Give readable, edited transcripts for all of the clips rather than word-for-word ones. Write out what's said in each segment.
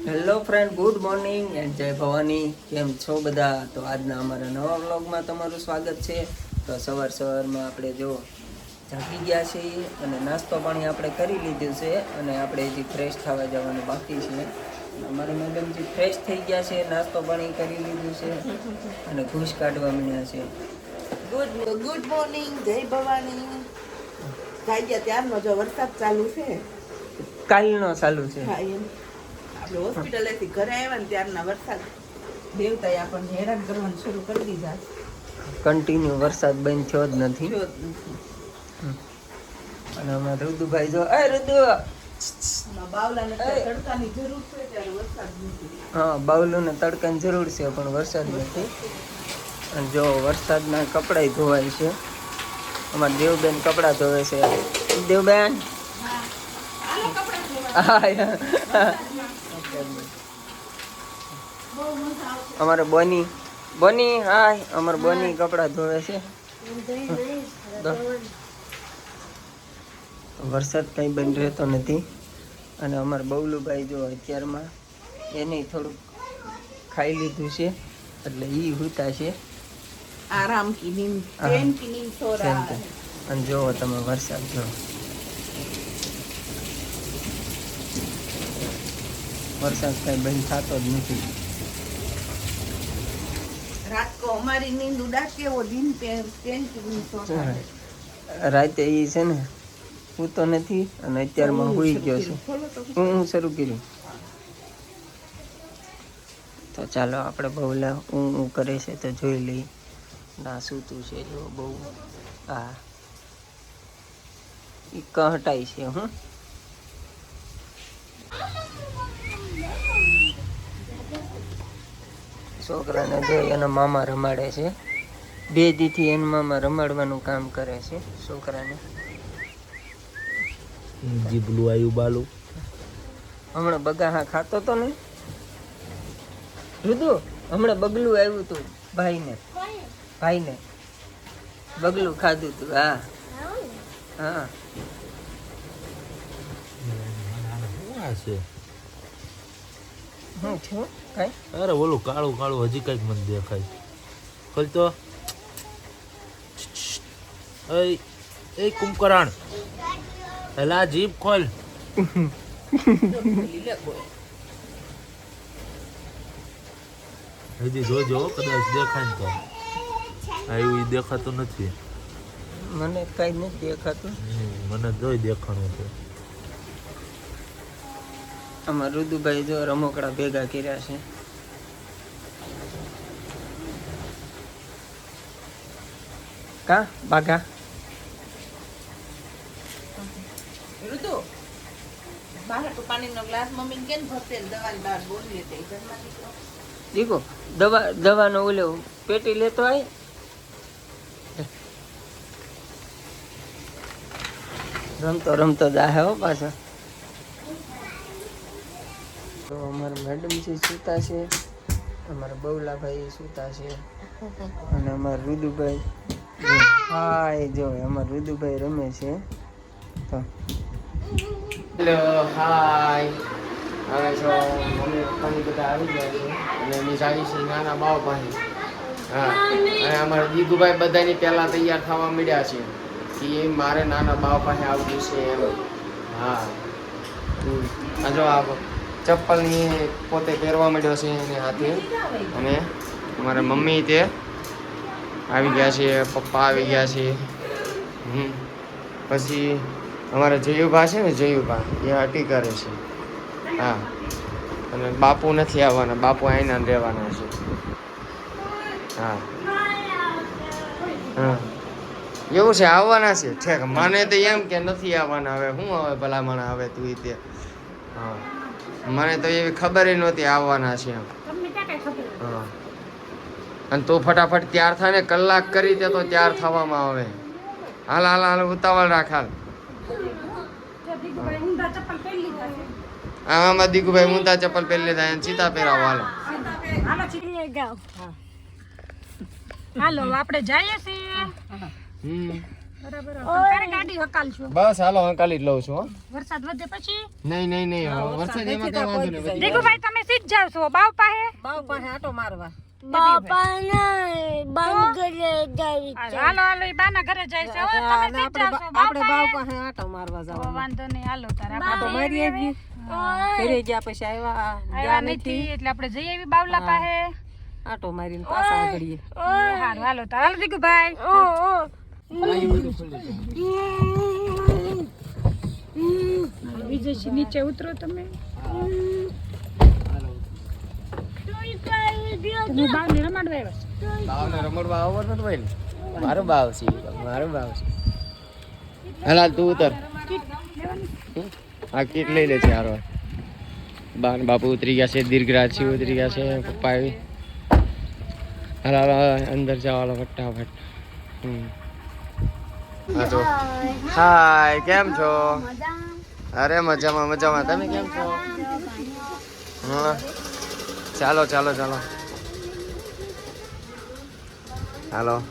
Hello friend, good morning and જય ભવાની. કેમ છો બધા? તો આજના અમારા નવા વ્લોગમાં તમારું સ્વાગત છે. તો સવારમાં આપણે જો જાગી ગયા છીએ અને નાસ્તો પાણી આપણે કરી લીધું છે અને આપણે હજી ફ્રેશ થવા જવાનું બાકી છે. અમારા મેડમજી ફ્રેશ થઈ ગયા છે, નાસ્તો પાણી કરી લીધું છે અને ઘૂસ કાઢવા માંડ્યા છે. ગુડ મોર્નિંગ, જય ભવાની. જાગ્યા ત્યારનો જો વરસાદ ચાલુ છે. કાલનો ચાલુ છે. હા, એમ આપણે હોસ્પિટલેથી ઘરે આવ્યા ને ત્યારના વરસાદ દેવતાએ આપણને હેરાન કરવાનું શરૂ કરી દીધા. કન્ટિન્યુ વરસાદ બંધ થયો જ નથી. જો જ નથી. અને અમારા રુદુભાઈ જો રુદુ બાવલાને તડકાની જરૂર છે ત્યારે વરસાદ નથી. હા, બાવલુને તડકાની જરૂર છે પણ વરસાદ નથી. અને જો વરસાદના કપડાં ધોવાય છે. અમારા દેવબેન કપડાં ધોવે છે. દેવબેન અમારે બોની હાય અમારે બોની કપડાં ધોવે છે. વરસાદ કઈ બંધ રહેતો નથી. અને અમારે બબલુભાઈ જો અત્યારમાં એને થોડુંક ખાઈ લીધું છે એટલે ઈ હુતા છે. આરામ કી નીંદ, ચેન કી નીંદ સો રહા હૈ. અને જોવો તમે વરસાદ જો વરસાદ કઈ બંધ થતો જ નથી. રાત કો હમારી નીંદ ઉડા કે વો દિન पे चैन की नींद सोता है. રાતે એ છે ને સૂતો નથી અને અત્યારમાં હુઈ ગયો છે. હું શરૂ કર્યું. તો ચાલો આપણે બહુલા હું કરે છે તો જોઈ લઈ. ના સૂતું છે જો બહુ. હા, એ કહટાય છે. હું છોકરાને જોઈ એના મામા રમાડે છે. 2 દીથી એના મામા રમાડવાનું કામ કરે છે છોકરાને. જીબલું આવ્યું બાલું હમણાં બગાહા ખાતો તો ને રુદુ, હમણાં બગલું આવ્યું તું ભાઈને બગલું ખાધું તું. હા હા છે. હું છું કઈ અરે ઓલું કાળું કાળું હજી કઈક મને દેખાય. ખોલ તો. એ કુંભકરણ, એલા જીભ ખોલ. હજી જોજો કદાચ દેખાય ને તો. આવ્યું ઈ દેખાતું નથી. મને કઈ નથી દેખાતું. મને જોઈ દેખાણું છે. આમાં રુદુભાઈ જો રમકડા ભેગા કર્યા છે. કા બાગા ऋतु बाहर तो पानी નો ગ્લાસ મમ્મી કેન ભરતે દવાની બહાર બોલી હતી ઘરમાં દીકરો દીકો દવાનો ઓલો પેટી લેતો આય. રમતો જાહે હો પાછા. તો અમારા મેડમજી સૂતા છે, અમારા બબલાભાઈ સૂતા છે અને અમારા રુદુભાઈ હાય જો અમારા રુદુભાઈ રમે છે. તો હેલો હાય. હવે જો મમ્મી પપ્પાની બધા આવી ગયા છે અને અમે જાવી છીએ નાના બાવ પાસે. હા, અને અમારા દીકુભાઈ બધાની પહેલાં તૈયાર થવા મળ્યા છે કે એ મારે નાના બાવ પાસે આવવું છે એમ. હા, આ જો આ ચપ્પલની પોતે પહેરવા માંડ્યો છે એને હાથે. અને અમારા મમ્મી તે આવી ગયા છે, પપ્પા આવી ગયા છે. પછી અમારા જયુભા છે ને, જયુભા એ હટી કરે છે. હા, અને બાપુ નથી આવવાના, બાપુ આઈના રહેવાના છે. હા હા એવું છે, આવવાના છે ઠેક. મને તો એમ કે નથી આવવાના. હવે શું હવે ભલામણ હવે તું તે. હા, મને તો એવી ખબર નહોતી આવવાના છે એમ. હા, અને તું ફટાફટ તૈયાર થાય ને, કલાક કરી દે તો તૈયાર થવામાં આવે. હાલ હાલ હાલ ઉતાવળ રાખ હાલ. આમાં દીકુભાઈ ઊંધા ચપ્પલ પહેરી લીધા એને સીતા પહેરાવો. હાલો આપણે જઈએ છીએ. બરાબર તારે ગાડી હકાલશો બસ હાલો હંકાલી જ લઉં છું હો. વરસાદ વધે પછી નહીં વરસાદ એમાં કઈ વાંધો નહીં. દીકુભાઈ તમે સીધ જાવ છો બાવ પાસે આટો મારવા હાલો હાલો ઈ બાના ઘરે જાય છે હો તમે સીધ જાવ છો બાવ પાસે આટો મારવા તો વાંધો નહીં હાલો તારે આટો મારી આવી ઘરે ગયા પછી આવ્યા નથી એટલે આપણે જઈ આવી બાવલા પાસે આટો મારીને પાછા આગળીએ હાલો હાલો તારે હાલો દીકુભાઈ વિજયજી નીચે ઉતરો તમે બાવને રમાડવા આવ્યા છો બાવને રમડવા આવો ને ભાઈ મારો બાવ છે હાલ તું ઉતર આ કીટ લઈ લે છે હારો બાન બાપુ ઉતરી ગયા છે દીર્ઘરાજ સિંહ ઉતરી ગયા છે પપ્પા આવી હાલ અંદર જાઓ હાલો ફટાફટ હાય કેમ છો અરે મજામાં તમે કેમ છો હા ચાલો હાલો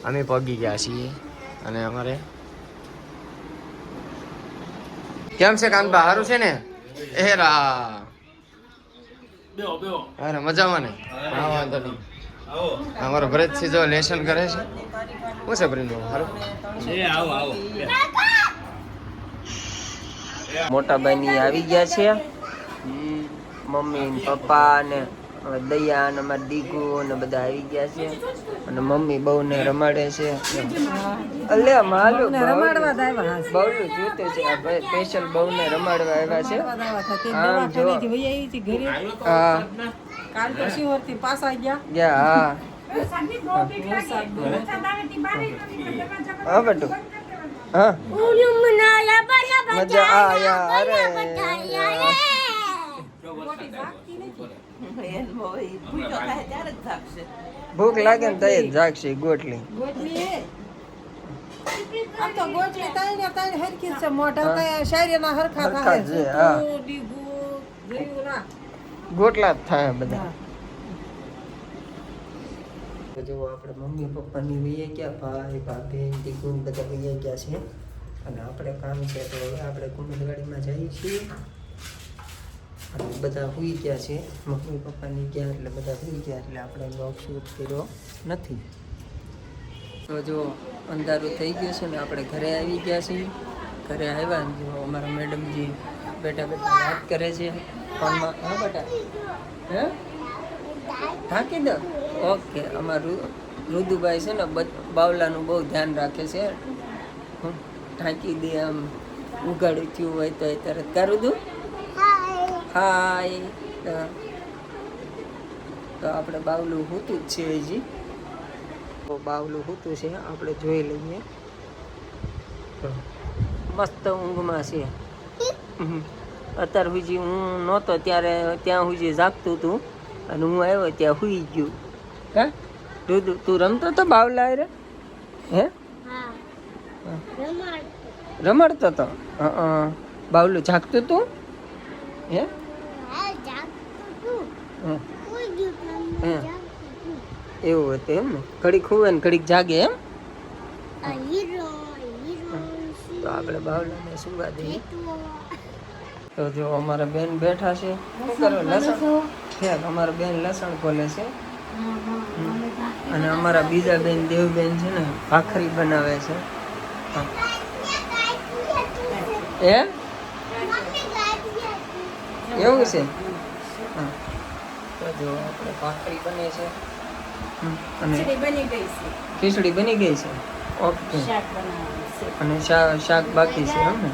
અમે પગી ગયા છીએ અને અમારે કેમ છે કાનબા સારું છે ને એરા અરે મજામાં ને હા વાંધો નહીં અમારો ભરતસિંહ જો લેસન કરે છે શું છે પ્રિન્દુ સારું મોટા ભાઈ આવી ગયા છે મમ્મી ને પપ્પા ને દયા ને અમારા દીકુ ને બધા આવી ગયા છે અને મમ્મી બહુ ને રમાડે છે અલે માલુ બહુ જોતે છે આ ભાઈ સ્પેશિયલ બહુ ને રમાડવા આવ્યા છે આમ જો હા કાલ તો શિવરથી પાછા ગયા હા હા બેટુ હા મજા આયા અરે ભૂખ લાગે ને તઈ જ જાગશે ગોટલી ગોટલા જ થાય બધા જો આપણે મમ્મી પપ્પાની વૈયા ગયા ભાઈ ભાભી દીકુન બધા વૈયા ગયા છે અને આપણે કામ છે તો હવે આપણે કુંભગાડીમાં જઈએ છીએ અને બધા સુઈ ગયા છે મમ્મી પપ્પાની ગયા એટલે બધા સુઈ ગયા એટલે આપણે બ્લોગ શૂટ કર્યો નથી તો જો અંધારું થઈ ગયું છે ને આપણે ઘરે આવી ગયા છીએ ઘરે આવ્યા ને જો અમારા મેડમજી બેઠા વાત કરે છે ફોનમાં હા બેટા હે ઢાંકી દો ઓકે અમારું રુદુભાઈ છે ને બાવલાનું બહુ ધ્યાન રાખે છે ઢાંકી દે આમ ઉગાડું થયું હોય તો એ તરત કરું દઉં હાય તો આપણે બાવલું હોતું જ છે હજી તો બાવલું હોતું છે આપણે જોઈ લઈએ મસ્ત ઊંઘમાં છે અત્યાર સુધી હું નહોતો ત્યારે ત્યાં સુધી જાગતું હતું અને હું આવ્યો ત્યાં સુઈ ગયું હા તું રમતો તો બાવલા રે હે રમાડતો તો બાવલું જાગતું તું હે એવું હતું એમ ને ઘડીક ખુવે ને ઘડીક જાગે એમ તો આપણે બાવલાને સુવા દઈએ તો જો અમારા બેન બેઠા છે શું કરો લસણ અમારા બેન લસણ ખોલે છે અને અમારા બીજા બેન દેવબેન છે ને ભાખરી બનાવે છે એ એવું છે હા તો જો આપણે ભાખરી બને છે અને ખીચડી બની ગઈ છે ઓકે અને શાક બાકી છે એમ ને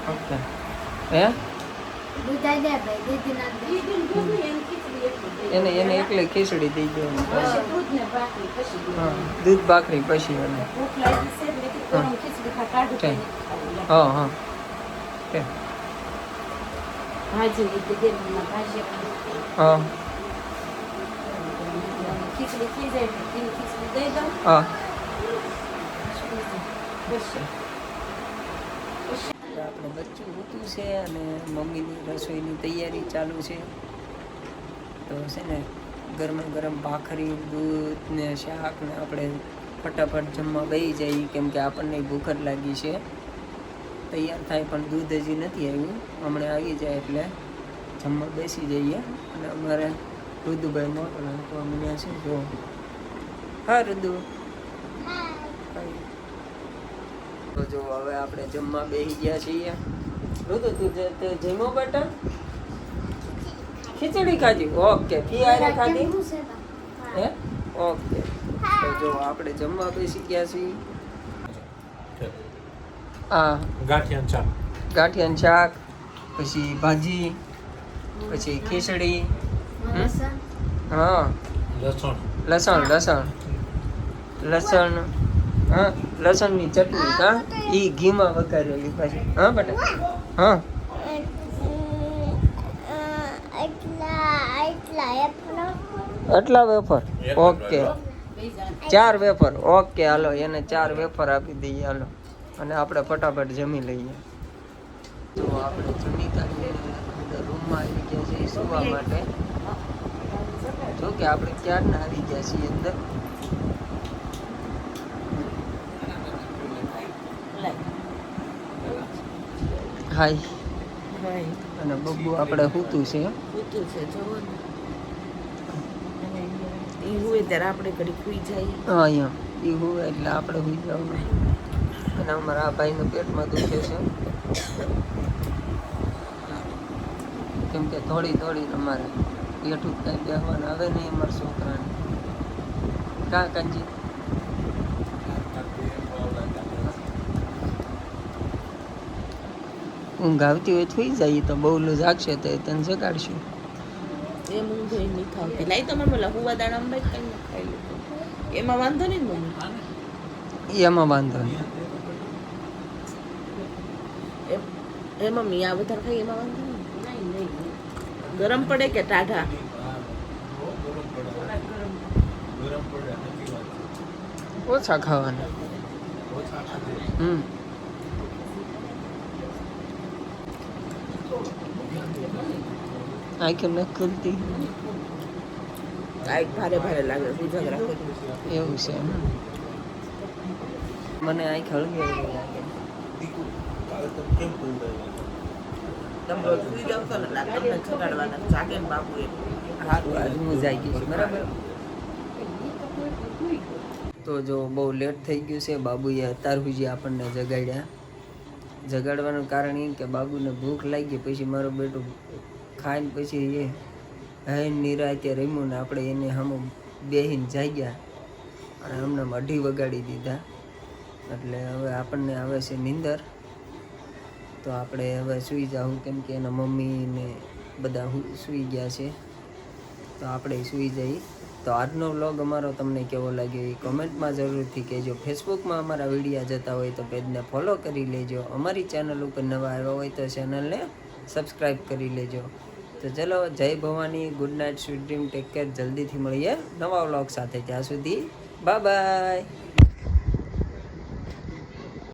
ઓકે હે એને એકલી ખીચડી દઈ દો હા દૂધ ભાખરી પછી એને હા હા હા હા આપણે બચ્ચું હોતું છે અને મમ્મીની રસોઈની તૈયારી ચાલુ છે તો છે ને ગરમા ગરમ ભાખરી દૂધ ને શાક ને આપણે ફટાફટ જમવા બેસી જઈએ, કેમ કે આપણને ભૂખ જ લાગી છે. તૈયાર થાય પણ દૂધ હજી નથી આવ્યું, હમણાં આવી જાય એટલે જમવા બેસી જઈએ. અને અમારે રુદુભાઈ મોટો નાખવા મળ્યા છે. જો હા રુદુ, તો જો હવે આપણે જમવા બેસી ગયા છીએ. રુદુ તું જમ્યો બેટા? ખીચડી ખાધી? ઓકે. ફી આરે ખાધી? હે ઓકે. તો જો આપણે જમવા બેસી ગયા છીએ. હા, ગાંઠિયાનું શાક, પછી ભાજી, પછી ખીચડી, હા લસણ, હા લસણની ચટણી, હા ઈ ઘીમાં વઘારેલી પાછી. હા બેટા, હા આટલા વેફર? Okay, 4 wafer. ઓકે હાલો, એને 4 વેફર આપી દઈએ હાલો. અને આપણે ફટાફટ જમી લઈએ. તો આપણે જમી કાઢીને રૂમમાં આવી ગયા છીએ સુવા માટે. જો કે આપણે ક્યારના આવી ગયા છીએ અંદર. હાય. અને બબ્બુ આપણે સૂતું છે. જોવો ને. ઈ હોય ત્યારે આપણે ઘડી સુઈ જઈએ. હા અહીંયા ઈ હોય એટલે આપણે સુઈ જવાનું. અને અમારા આ ભાઈનું પેટમાં દુખે છે, કેમ કે થોડી અમારે પેઠું કઈ બેસવાનું આવે નહીં અમારા છોકરાને. કાં કાંજી? ઊંઘ આવતી હોય થઈ જાય તો બહુ જાગશે તો તને જગાડશું. એમ ઊંઘ નહીં ખાવતી. લાઈ તમારે બોલા હુવા દાણા અંબાઈ કઈ ખાઈ લીધું. એમાં વાંધો નહીં ને મમ્મી? એમાં વાંધો નહીં. એ મમ્મી આ વધારે ખાઈ એમાં વાંધો નહીં? ગરમ પડે કે ટાઢા? ઓછા ખાવાના. આંખો ન ખુલતી. આંખ ભારે ભારે લાગે, ઉજાગરા કરે. એવું છે એમ? મને આંખ હળવી હળવી લાગે. તમે રોજ સુઈ જાવ છો ને એટલે તમને જગાડવાના જાગે ને બાપુ એ સારું આજ હું જાગી છું બરાબર. તો જો બહુ લેટ થઈ ગયું છે. બાબુએ અત્યાર સુધી આપણને જગાડવાનું કારણ એ કે બાબુને ભૂખ લાગી. પછી મારો બેટો ખાઈને પછી એ હાઈને નિરાતે રમ્યું ને આપણે એને સામે બેસીને જાગ્યા અને અમને 2:30 વગાડી દીધા. એટલે હવે આપણને આવે છે નીંદર. તો આપણે હવે સૂઈ જાઉં, કેમ કે એના મમ્મી ને બધા સૂઈ ગયા છે. તો આપણે સૂઈ જઈએ. તો આજનો વ્લોગ અમારો તમને કેવો લાગ્યો એ કોમેન્ટમાં જરૂરથી કહેજો. ફેસબુકમાં અમારા વિડીયા જતા હોય તો પેજને ફોલો કરી લેજો. અમારી ચેનલ ઉપર નવા આવ્યા હોય તો ચેનલને સબસ્ક્રાઈબ કરી લેજો. તો ચલો, જય Bhavani, good night, sweet dream, take care. જલ્દીથી મળીએ નવા વ્લોગ સાથે. ત્યાં સુધી બાય બાય.